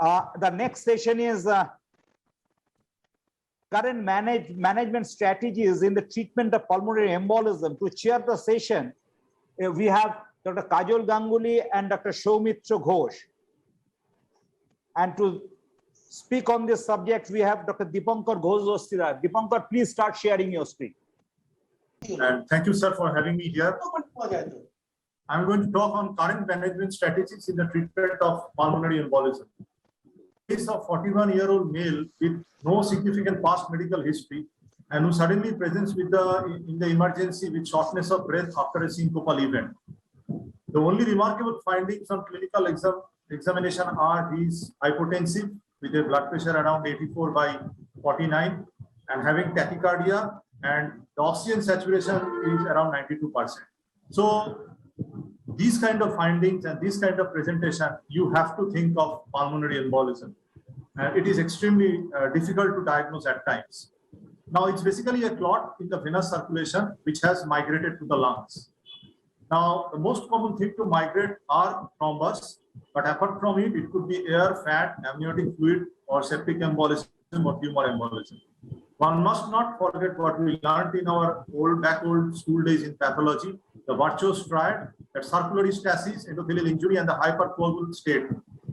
The next session is current management strategies in the treatment of pulmonary embolism. To chair the session, we have Dr. Kajol Ganguly and Dr. Saumitra Ghosh. And to speak on this subject, we have Dr. Dipankar Ghosh Dastidar. Dipankar, please start sharing your screen. And thank you, sir, for having me here. I'm going to talk on current management strategies in the treatment of pulmonary embolism. Case of 41-year-old male with no significant past medical history and who suddenly presents with in the emergency with shortness of breath after a syncopal event. The only remarkable findings on clinical examination are he is hypotensive with a blood pressure around 84/49 and having tachycardia, and the oxygen saturation is around 92%. So these kind of findings and this kind of presentation, you have to think of pulmonary embolism. And it is extremely difficult to diagnose at times. Now, it's basically a clot in the venous circulation which has migrated to the lungs. Now, the most common thing to migrate are thrombus, but apart from it, it could be air, fat, amniotic fluid, or septic embolism or tumor embolism. One must not forget what we learned in our old school days in pathology, the virtuous triad, that circulatory stasis, endothelial injury, and the hypercoagulable state,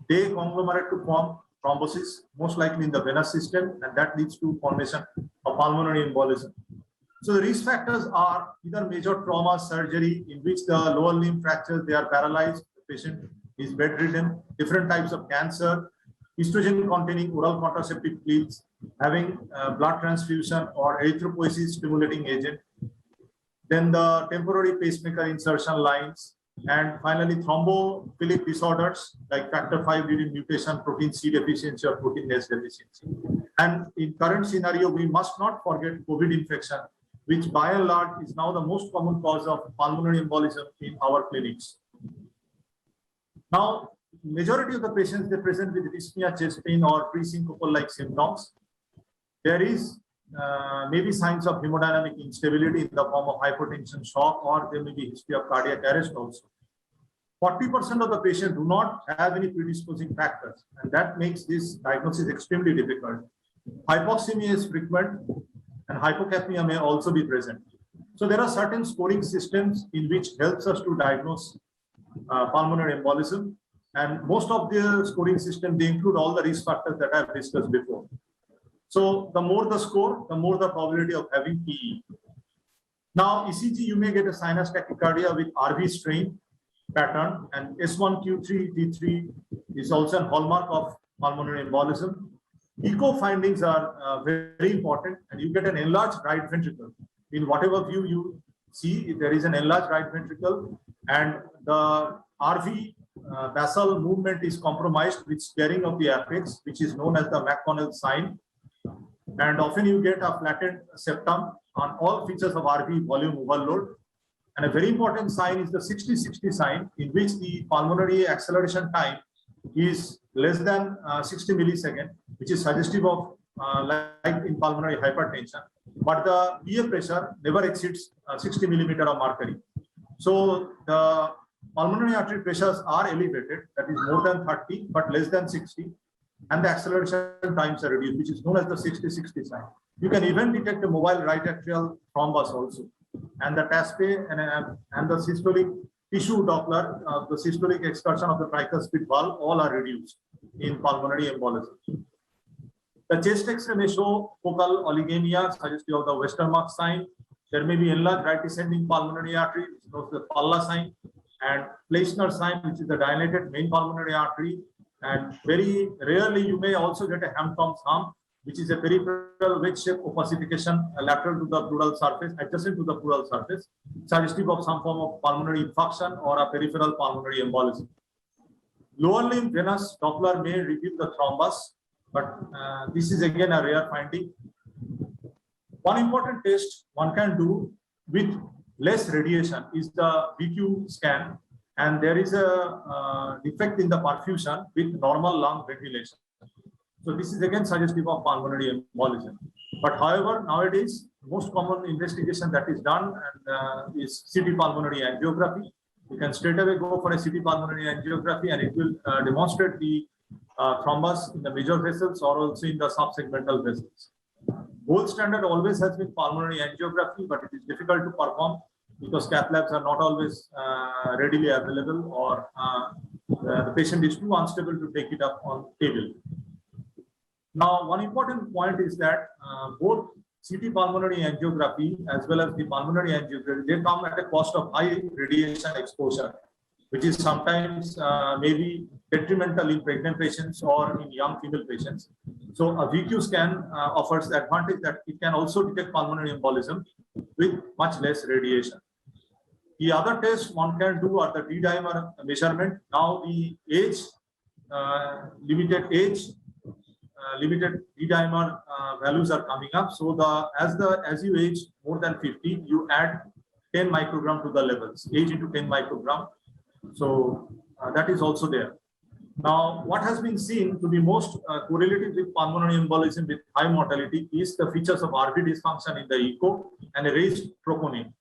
they conglomerate to form thrombosis, most likely in the venous system, and that leads to formation of pulmonary embolism. So the risk factors are either major trauma, surgery, in which the lower limb fractures, they are paralyzed, the patient is bedridden, different types of cancer, estrogen-containing oral contraceptive pills, having blood transfusion or erythropoiesis stimulating agent, then the temporary pacemaker insertion lines, and finally thrombophilic disorders like factor V urine mutation, protein C deficiency, or protein S deficiency. And in current scenario, we must not forget COVID infection, which by and large is now the most common cause of pulmonary embolism in our clinics. Now, majority of the patients, they present with dyspnea, chest pain, or pre-syncopal-like symptoms. There is maybe signs of hemodynamic instability in the form of hypotension, shock, or there may be history of cardiac arrest also. 40% of the patients do not have any predisposing factors, and that makes this diagnosis extremely difficult. Hypoxemia is frequent, and hypocapnia may also be present. So there are certain scoring systems in which helps us to diagnose pulmonary embolism, and most of the scoring system, they include all the risk factors that I have discussed before. So the more the score, the more the probability of having PE. Now, ECG, you may get a sinus tachycardia with RV strain pattern, and S1Q3D3 is also a hallmark of pulmonary embolism. Echo findings are very important, and you get an enlarged right ventricle. In whatever view you see, there is an enlarged right ventricle, and the RV basal movement is compromised with scarring of the apex, which is known as the McConnell sign. And often you get a flattened septum on all features of RV volume overload. And a very important sign is the 60-60 sign, in which the pulmonary acceleration time is less than 60 milliseconds, which is suggestive of like in pulmonary hypertension. But the PA pressure never exceeds 60 millimeter of mercury. So the pulmonary artery pressures are elevated, that is more than 30, but less than 60. And the acceleration times are reduced, which is known as the 60-60 sign. You can even detect a mobile right atrial thrombus also. And the TASPE and the systolic tissue Doppler, the systolic excursion of the tricuspid valve, all are reduced in pulmonary embolism. The chest X-ray may show focal oligemia, suggestive of the Westermarck sign. There may be enlarged right descending pulmonary artery, which is known as the Palla sign, and Fleischner sign, which is the dilated main pulmonary artery. And very rarely, you may also get a Hampton's hump, which is a peripheral wedge-shaped opacification lateral to the pleural surface, adjacent to the pleural surface, suggestive of some form of pulmonary infarction or a peripheral pulmonary embolism. Lower limb venous Doppler may reveal the thrombus, but this is again a rare finding. One important test one can do with less radiation is the VQ scan, and there is a defect in the perfusion with normal lung ventilation. So this is again suggestive of pulmonary embolism. But however, nowadays, most common investigation that is done is CT pulmonary angiography. You can straight away go for a CT pulmonary angiography, and it will demonstrate the thrombus in the major vessels or also in the subsegmental vessels. Gold standard always has been pulmonary angiography, but it is difficult to perform because cath labs are not always readily available, or the patient is too unstable to take it up on table. Now, one important point is that both CT pulmonary angiography as well as the pulmonary angiography, they come at a cost of high radiation exposure, which is sometimes maybe detrimental in pregnant patients or in young female patients. So a VQ scan offers the advantage that it can also detect pulmonary embolism with much less radiation. The other tests one can do are the D-dimer measurement. Now the age, limited D-dimer values are coming up. So as you age more than 50, you add 10 microgram to the levels, age into 10 microgram. So that is also there. Now, what has been seen to be most correlated with pulmonary embolism with high mortality is the features of RV dysfunction in the echo and a raised troponin.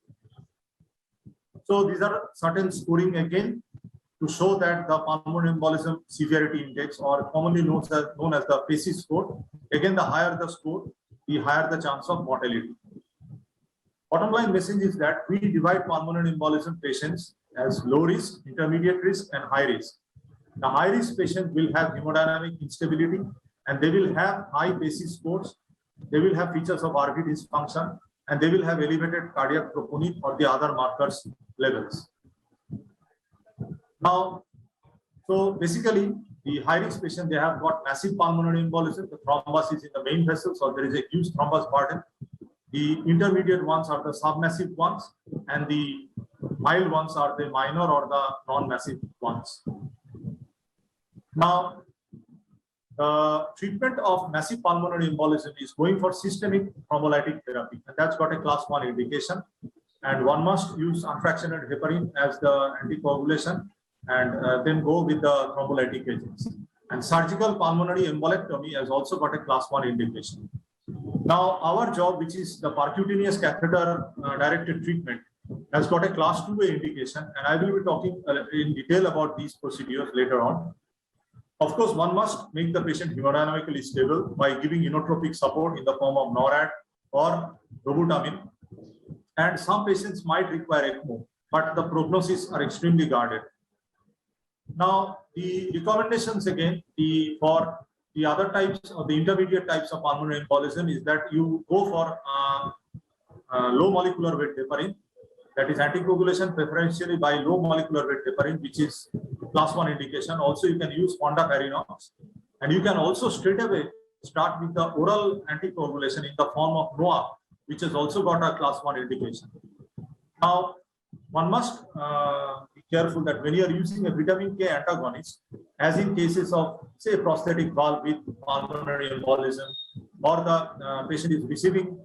So these are certain scoring again to show that the pulmonary embolism severity index, or commonly known as the PACE score. Again, the higher the score, the higher the chance of mortality. Bottom line message is that we divide pulmonary embolism patients as low risk, intermediate risk, and high risk. The high risk patient will have hemodynamic instability, and they will have high PACE scores. They will have features of RV dysfunction, and they will have elevated cardiac troponin or the other markers levels. Now, so basically, the high risk patient, they have got massive pulmonary embolism. The thrombus is in the main vessels, so there is a huge thrombus burden. The intermediate ones are the submassive ones, and the mild ones are the minor or the non-massive ones. Now, the treatment of massive pulmonary embolism is going for systemic thrombolytic therapy, and that's got a class 1 indication. And one must use unfractionated heparin as the anticoagulation, and then go with the thrombolytic agents. And surgical pulmonary embolectomy has also got a class 1 indication. Now, our job, which is the percutaneous catheter directed treatment, has got a class 2A indication, and I will be talking in detail about these procedures later on. Of course, one must make the patient hemodynamically stable by giving inotropic support in the form of NORAD or robutamine. And some patients might require ECMO, but the prognosis are extremely guarded. Now, the recommendations again, for the other types or the intermediate types of pulmonary embolism is that you go for low molecular weight heparin, that is anticoagulation preferentially by low molecular weight heparin, which is class 1 indication. Also, you can use fondaparinux, and you can also straight away start with the oral anticoagulation in the form of NOAC, which has also got a class 1 indication. Now, one must be careful that when you are using a vitamin K antagonist, as in cases of, say, prosthetic valve with pulmonary embolism, or the patient is receiving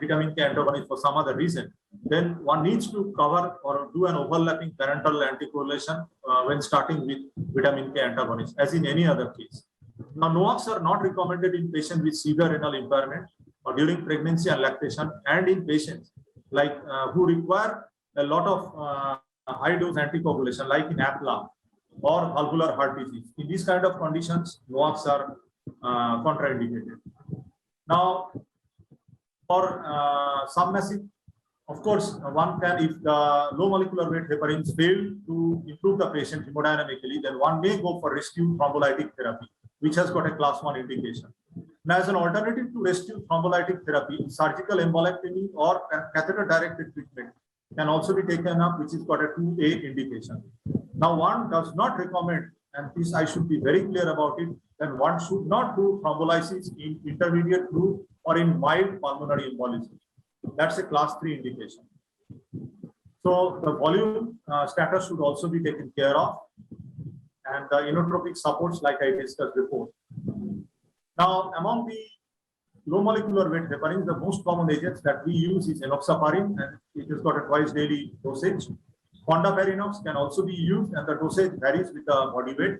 vitamin K antagonist for some other reason, then one needs to cover or do an overlapping parenteral anticoagulation when starting with vitamin K antagonist, as in any other case. Now, NOACs are not recommended in patients with severe renal impairment or during pregnancy and lactation, and in patients like who require a lot of high dose anticoagulation, like in APLA or valvular heart disease. In these kind of conditions, NOACs are contraindicated. Now, for submassive, of course, one can, if the low molecular weight heparins fail to improve the patient hemodynamically, then one may go for rescue thrombolytic therapy, which has got a class 1 indication. Now, as an alternative to rescue thrombolytic therapy, surgical embolectomy or catheter-directed treatment can also be taken up, which has got a 2A indication. Now, one does not recommend, and this I should be very clear about it, that one should not do thrombolysis in intermediate group or in mild pulmonary embolism. That's a class 3 indication. So the volume status should also be taken care of, and the inotropic supports, like I discussed before. Now, among the low molecular weight heparins, the most common agents that we use is enoxaparin, and it has got a twice daily dosage. Fondaparinux can also be used, and the dosage varies with the body weight.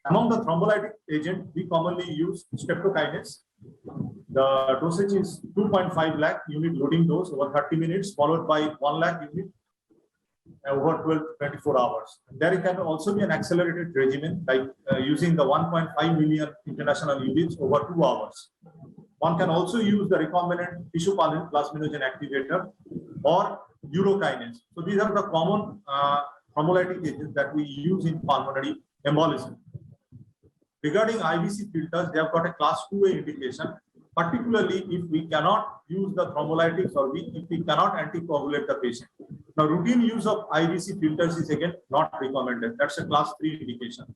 Among the thrombolytic agent, we commonly use streptokinase. The dosage is 2.5 lakh unit loading dose over 30 minutes, followed by 1 lakh unit. over 12 to 24 hours. There can also be an accelerated regimen like using the 1.5 million international units over 2 hours. One can also use the recombinant tissue plasminogen activator or urokinase. So these are the common thrombolytic agents that we use in pulmonary embolism. Regarding IVC filters, they have got a class 2A indication, particularly if we cannot use the thrombolytics or if we cannot anticoagulate the patient. Now, routine use of IVC filters is again not recommended. That's a class 3 indication.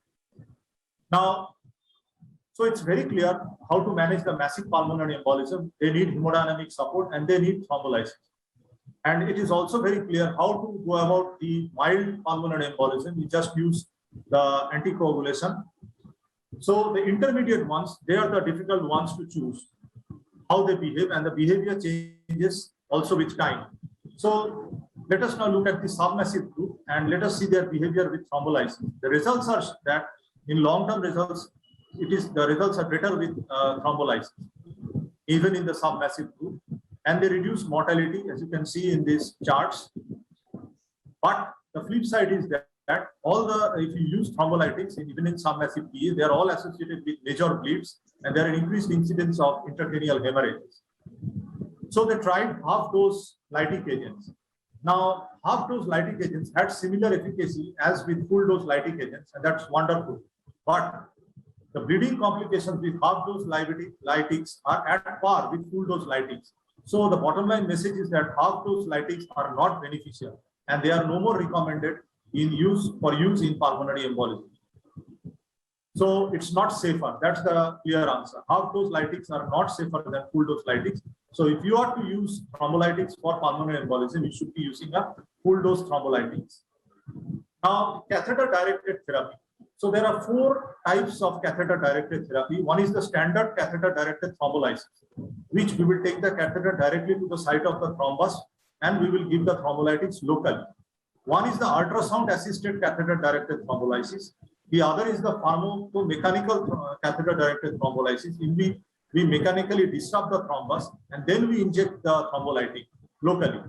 Now, so it's very clear how to manage the massive pulmonary embolism. They need hemodynamic support and they need thrombolysis. And it is also very clear how to go about the mild pulmonary embolism. We just use the anticoagulation. So the intermediate ones, they are the difficult ones to choose, how they behave, and the behavior changes also with time. So let us now look at the submassive group and let us see their behavior with thrombolysis. The results are that in long-term results, the results are better with thrombolysis, even in the submassive group, and they reduce mortality, as you can see in these charts. But the flip side is that if you use thrombolytics, even in submassive PE, they are all associated with major bleeds, and there are increased incidence of intracranial hemorrhages. So they tried half-dose lytic agents. Now, half-dose lytic agents had similar efficacy as with full-dose lytic agents, and that's wonderful. But the bleeding complications with half-dose lytics are at par with full-dose lytics. So the bottom line message is that half-dose lytics are not beneficial, and they are no more recommended for use in pulmonary embolism. So it's not safer. That's the clear answer. Half-dose lytics are not safer than full-dose lytics. So if you are to use thrombolytics for pulmonary embolism, you should be using a full-dose thrombolytics. Now, catheter-directed therapy. So there are 4 types of catheter-directed therapy. One is the standard catheter-directed thrombolysis, which we will take the catheter directly to the site of the thrombus, and we will give the thrombolytics locally. One is the ultrasound-assisted catheter-directed thrombolysis. The other is the pharmacomechanical catheter-directed thrombolysis, in which we mechanically disrupt the thrombus and then we inject the thrombolytic locally.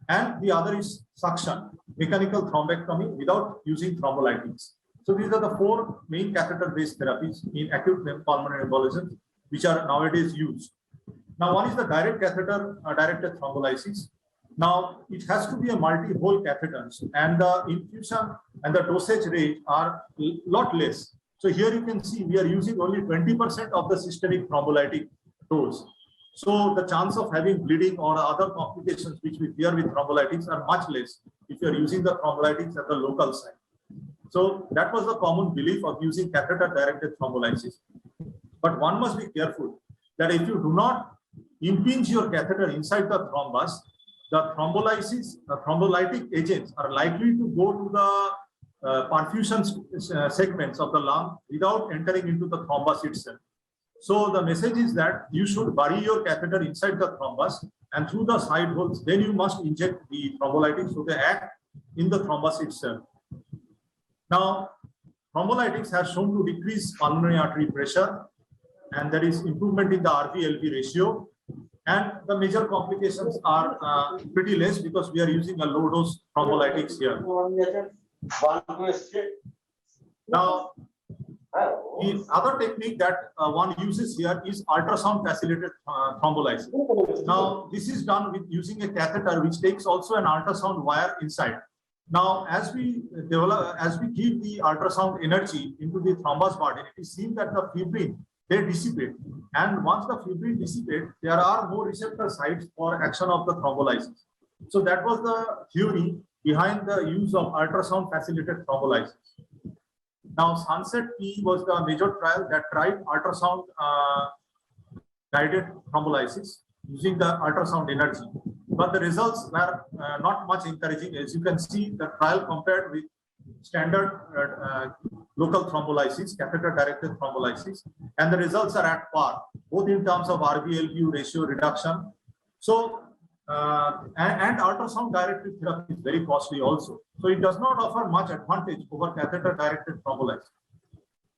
And the other is suction, mechanical thrombectomy without using thrombolytics. So these are the 4 main catheter-based therapies in acute pulmonary embolism, which are nowadays used. Now, one is the direct catheter-directed thrombolysis. Now, it has to be a multi-hole catheter, and the infusion and the dosage range are a lot less. So here you can see we are using only 20% of the systemic thrombolytic dose. So the chance of having bleeding or other complications which we fear with thrombolytics are much less if you are using the thrombolytics at the local site. So that was the common belief of using catheter-directed thrombolysis. But one must be careful that if you do not impinge your catheter inside the thrombus, the thrombolytic agents are likely to go to the perfusion segments of the lung without entering into the thrombus itself. So the message is that you should bury your catheter inside the thrombus, and through the side holes, then you must inject the thrombolytics so they act in the thrombus itself. Now, thrombolytics has shown to decrease pulmonary artery pressure, and there is improvement in the RV-LV ratio. And the major complications are pretty less because we are using a low dose thrombolytics here. Now, the other technique that one uses here is ultrasound facilitated thrombolysis. Now, this is done with using a catheter which takes also an ultrasound wire inside. Now, as we give the ultrasound energy into the thrombus burden, it is seen that the fibrin, they dissipate. And once the fibrin dissipate, there are more receptor sites for action of the thrombolysis. So that was the theory behind the use of ultrasound facilitated thrombolysis. Now, Sunset P was the major trial that tried ultrasound guided thrombolysis using the ultrasound energy. But the results were not much encouraging. As you can see, the trial compared with standard local thrombolysis, catheter-directed thrombolysis, and the results are at par, both in terms of RV-LV ratio reduction. So, and ultrasound-directed therapy is very costly also. So, it does not offer much advantage over catheter-directed thrombolysis.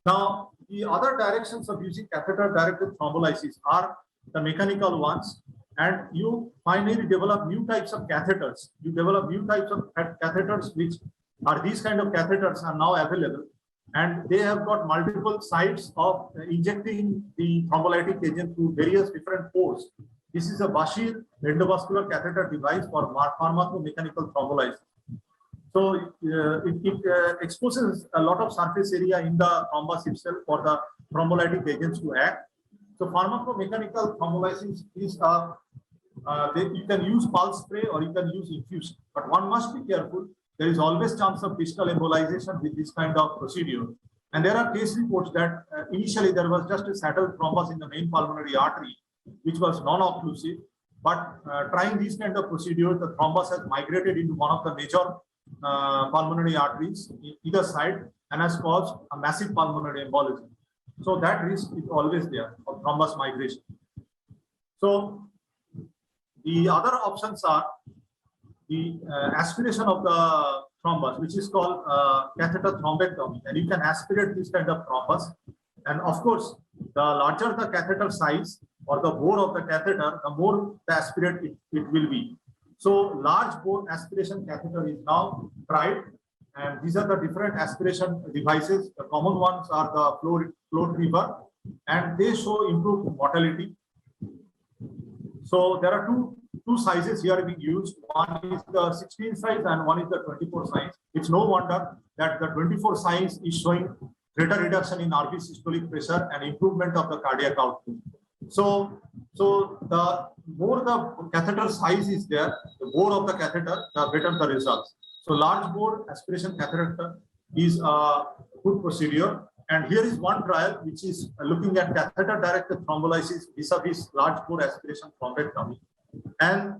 Now, the other directions of using catheter-directed thrombolysis are the mechanical ones. and you finally develop new types of catheters. You develop new types of catheters, which are these kind of catheters are now available, and they have got multiple sites of injecting the thrombolytic agent through various different pores. This is a Bashir endovascular catheter device for pharmacomechanical thrombolysis. So it exposes a lot of surface area in the thrombus itself for the thrombolytic agents to act. So pharmacomechanical thrombolysis is you can use pulse spray or you can use infusion, but one must be careful. There is always chance of distal embolization with this kind of procedure. And there are case reports that initially there was just a settled thrombus in the main pulmonary artery, which was non-occlusive. But trying these kind of procedures, the thrombus has migrated into one of the major pulmonary arteries either side and has caused a massive pulmonary embolism. So that risk is always there of thrombus migration. So the other options are the aspiration of the thrombus, which is called catheter thrombectomy, and you can aspirate this kind of thrombus. And of course, the larger the catheter size or the bore of the catheter, the more the aspirate it will be. So large bore aspiration catheter is now tried, and these are the different aspiration devices. The common ones are the flow retriever, and they show improved mortality. So there are two sizes here being used. One is the 16 size and one is the 24 size. It's no wonder that the 24 size is showing greater reduction in RV systolic pressure and improvement of the cardiac output. So the more the catheter size is there, the bore of the catheter, the better the results. So large bore aspiration catheter is a good procedure. And here is one trial which is looking at catheter directed thrombolysis vis-a-vis large bore aspiration thrombectomy. And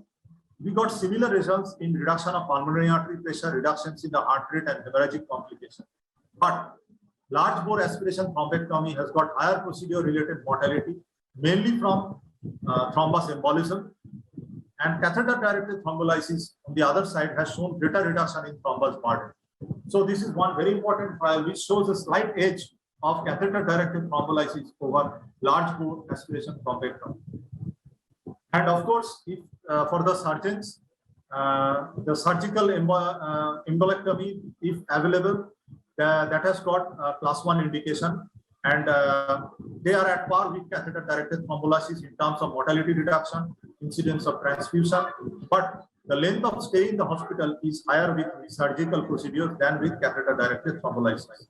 we got similar results in reduction of pulmonary artery pressure, reductions in the heart rate and hemorrhagic complication. But large bore aspiration thrombectomy has got higher procedure related mortality, mainly from thrombus embolism, and catheter directed thrombolysis on the other side has shown greater reduction in thrombus burden. So this is one very important trial which shows a slight edge of catheter directed thrombolysis over large bore aspiration thrombectomy. And of course, if for the surgeons, the surgical embolectomy, if available, that has got class 1 indication, and they are at par with catheter directed thrombolysis in terms of mortality reduction, incidence of transfusion, but the length of stay in the hospital is higher with surgical procedures than with catheter directed thrombolysis.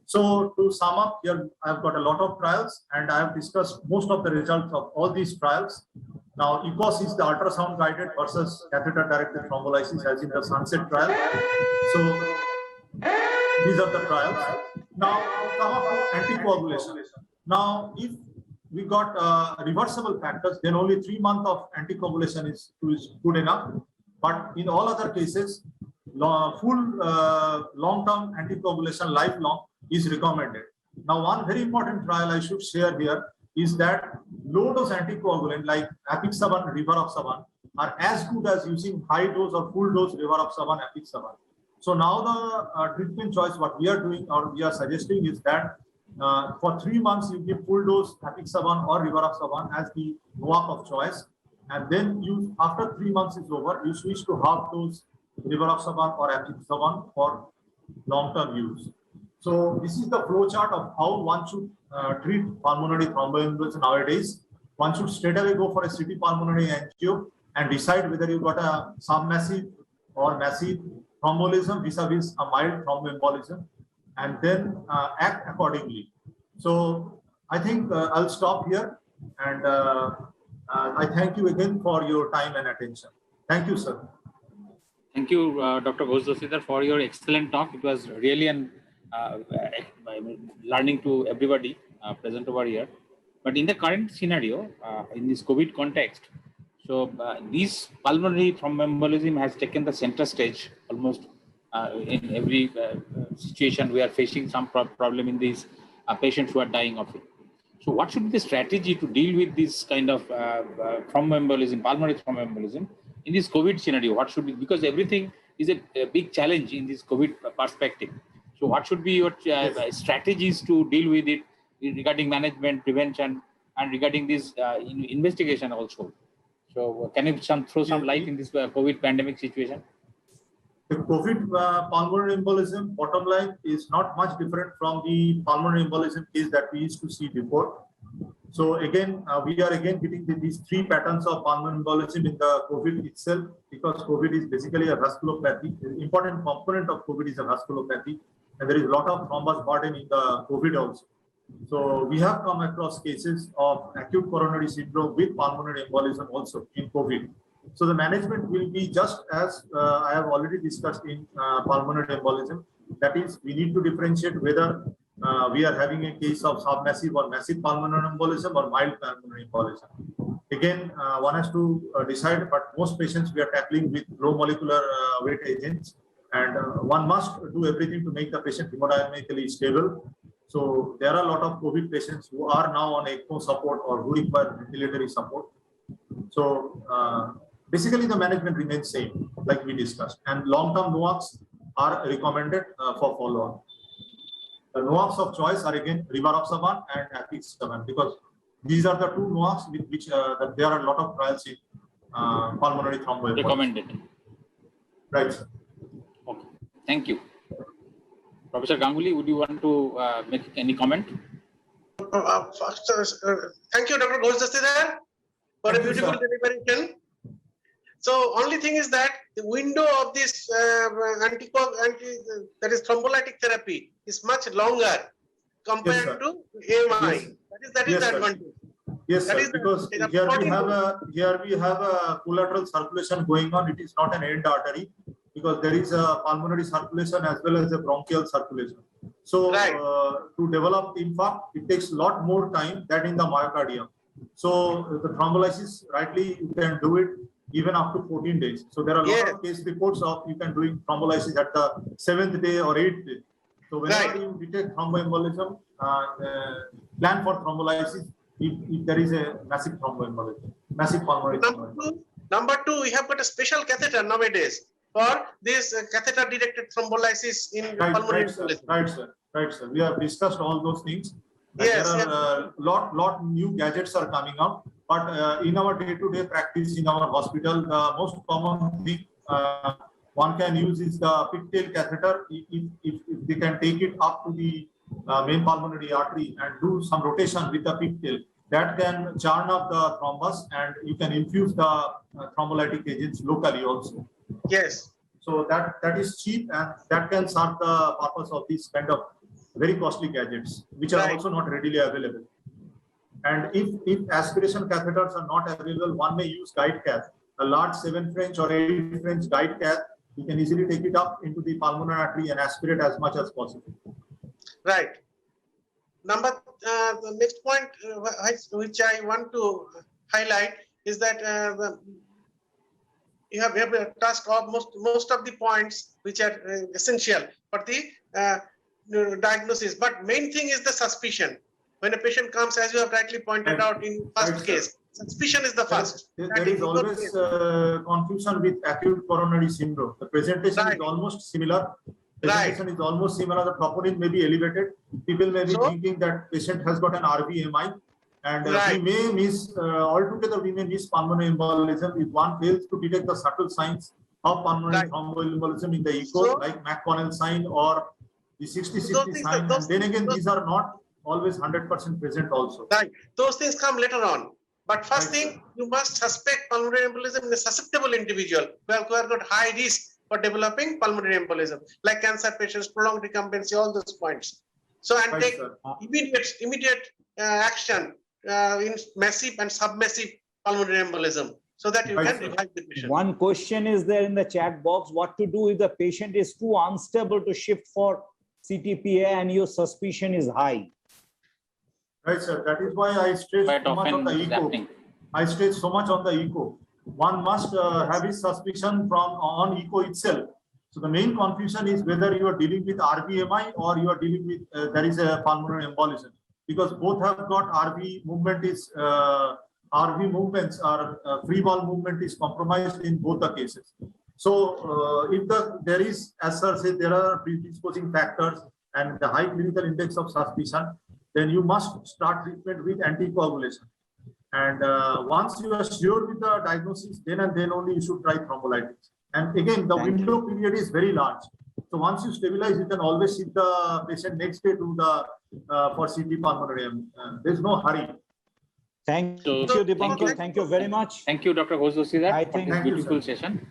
So to sum up, here I've got a lot of trials and I have discussed most of the results of all these trials. Now, EPOS is the ultrasound guided versus catheter directed thrombolysis as in the Sunset trial. So these are the trials. Now, come up to anticoagulation. Now, if we got reversible factors, then only 3 months of anticoagulation is good enough. But in all other cases, full long-term anticoagulation, lifelong, is recommended. Now, one very important trial I should share here is that low-dose anticoagulant like apixaban, rivaroxaban are as good as using high-dose or full-dose rivaroxaban, apixaban. So now the treatment choice, what we are doing or we are suggesting is that for 3 months you give full-dose apixaban or rivaroxaban as the NOAC of choice, and then you, after 3 months is over, you switch to half-dose rivaroxaban or apixaban for long-term use. So this is the flow chart of how one should treat pulmonary thromboembolism nowadays. One should straight away go for a CT pulmonary angio and decide whether you got a submassive or massive thromboembolism vis-a-vis a mild thromboembolism, and then act accordingly. So I think I'll stop here, and I thank you again for your time and attention. Thank you, sir. Thank you, Dr. Ghosh Dastidar, for your excellent talk. It was really an learning to everybody present over here. But in the current scenario, in this COVID context, so this pulmonary thromboembolism has taken the center stage almost in every situation. We are facing some problem in these patients who are dying of it. So what should be the strategy to deal with this kind of thromboembolism, pulmonary thromboembolism in this COVID scenario? What should be, because everything is a big challenge in this COVID perspective. So what should be your strategies to deal with it regarding management, prevention, and regarding this investigation also? So can you throw some light in this COVID pandemic situation? The COVID pulmonary embolism, bottom line, is not much different from the pulmonary embolism case that we used to see before. So again, we are again getting these three patterns of pulmonary embolism in the COVID itself, because COVID is basically a vasculopathy. The important component of COVID is a vasculopathy, and there is a lot of thrombus burden in the COVID also. So we have come across cases of acute coronary syndrome with pulmonary embolism also in COVID. So the management will be just as I have already discussed in pulmonary embolism. That is, we need to differentiate whether we are having a case of submassive or massive pulmonary embolism or mild pulmonary embolism. Again, one has to decide, but most patients we are tackling with low molecular weight agents, and one must do everything to make the patient hemodynamically stable. So there are a lot of COVID patients who are now on ECMO support or who require ventilatory support. So basically the management remains same, like we discussed, and long-term NOACs are recommended for follow-up. The NOACs of choice are again rivaroxaban and apixaban, because these are the two NOACs with which that there are a lot of trials in pulmonary thromboembolism. Recommended. Right, sir. Okay. Thank you. Professor Ganguly, would you want to make any comment? Thank you, Dr. Ghosh Dastidar, for a beautiful deliberation. So only thing is that the window of this that is thrombolytic therapy is much longer compared to AMI. That is the advantage. Yes, sir, because here we have a collateral circulation going on. It is not an end artery, because there is a pulmonary circulation as well as a bronchial circulation. So to develop infarct, it takes a lot more time than in the myocardium. So the thrombolysis, rightly, you can do it even up to 14 days. So there are a lot of case reports of you can do thrombolysis at the 7th day or 8th day. So whenever you detect thromboembolism, plan for thrombolysis if there is a massive thromboembolism, massive pulmonary thromboembolism. Number two, we have got a special catheter nowadays for this catheter-directed thrombolysis in pulmonary embolism. Right, sir. We have discussed all those things. There are lot new gadgets are coming up, but in our day-to-day practice in our hospital, the most common thing one can use is the pigtail catheter. If they can take it up to the main pulmonary artery and do some rotation with the pigtail, that can churn up the thrombus, and you can infuse the thrombolytic agents locally also. Yes. So that is cheap, and that can serve the purpose of these kind of very costly gadgets, which are also not readily available. And if aspiration catheters are not available, one may use guide cath, a large 7 French or 8 French guide cath. You can easily take it up into the pulmonary artery and aspirate as much as possible. Right. The next point which I want to highlight is that we have touched most of the points which are essential for the diagnosis. But main thing is the suspicion. When a patient comes, as you have rightly pointed out in first case, suspicion is the first. There is always confusion with acute coronary syndrome. The presentation is almost similar. Presentation is almost similar. The troponin may be elevated. People may be thinking that patient has got an RVMI, and we may miss altogether. We may miss pulmonary embolism if one fails to detect the subtle signs of pulmonary thromboembolism in the echo, like McConnell sign or the 60-60 sign. And then again, these are not always 100% present also. Right. Those things come later on. But first thing, you must suspect pulmonary embolism in a susceptible individual who have got high risk for developing pulmonary embolism, like cancer patients, prolonged recumbency, all those points. So, and take immediate action in massive and submassive pulmonary embolism, so that you can revive the patient. One question is there in the chat box: what to do if the patient is too unstable to shift for CTPA and your suspicion is high? Right, sir. That is why I stress so much on the echo. I stress so much on the echo. One must have his suspicion on echo itself. So the main confusion is whether you are dealing with RVMI or you are dealing with there is a pulmonary embolism, because both have got RV movement is RV movements are free wall movement is compromised in both the cases. So if there is, as sir said, there are predisposing factors and the high clinical index of suspicion, then you must start treatment with anticoagulation. And once you are sure with the diagnosis, then and then only you should try thrombolytics. And again, the Thank window period is very large. So once you stabilize, you can always see the patient next day to the for CT pulmonary. There's no hurry. Thank So, you, thank Dipankar. you. Thank you very much. Thank you, Dr. Ghosh Dastidar, I for think- this Thank you, beautiful sir. session.